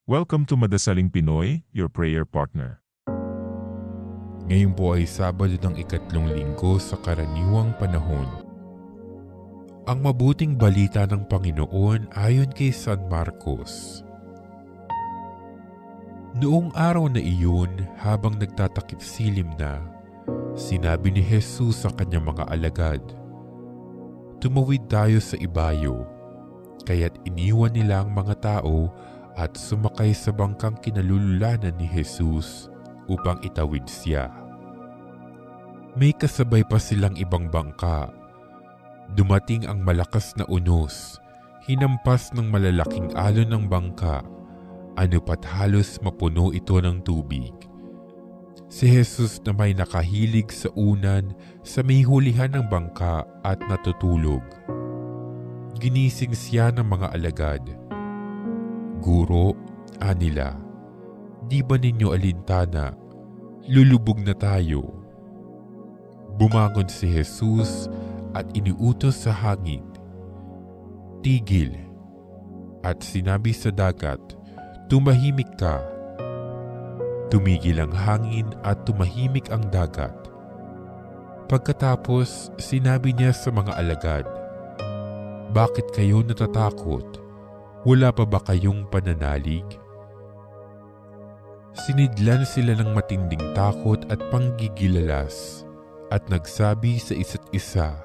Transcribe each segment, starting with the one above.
Welcome to Madasaling Pinoy, your prayer partner. Ngayon po ay Sabado ng ikatlong linggo sa karaniwang panahon. Ang mabuting balita ng Panginoon ayon kay San Marcos. Noong araw na iyon, habang nagtatakip silim na, sinabi ni Jesus sa kanyang mga alagad, "Tumawid tayo sa ibayo." Kaya't iniwan nila ang mga tao at sumakay sa bangkang kinalululanan ni Jesus upang itawid siya. May kasabay pa silang ibang bangka. Dumating ang malakas na unos, hinampas ng malalaking alon ng bangka, ano pat halos mapuno ito ng tubig. Si Jesus na may nakahilig sa unan sa may hulihan ng bangka at natutulog. Ginising siya ng mga alagad. "Guro," anila, "di ba ninyo alintana? Lulubog na tayo." Bumangon si Jesus at iniutos sa hangin, "Tigil," at sinabi sa dagat, "Tumahimik ka." Tumigil ang hangin at tumahimik ang dagat. Pagkatapos, sinabi niya sa mga alagad, "Bakit kayo natatakot? Wala pa ba kayong pananalig?" Sinidlan sila ng matinding takot at panggigilalas at nagsabi sa isa't isa,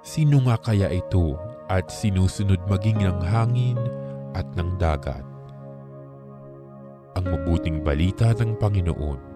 "Sino nga kaya ito at sinusunod maging ng hangin at ng dagat?" Ang mabuting balita ng Panginoon.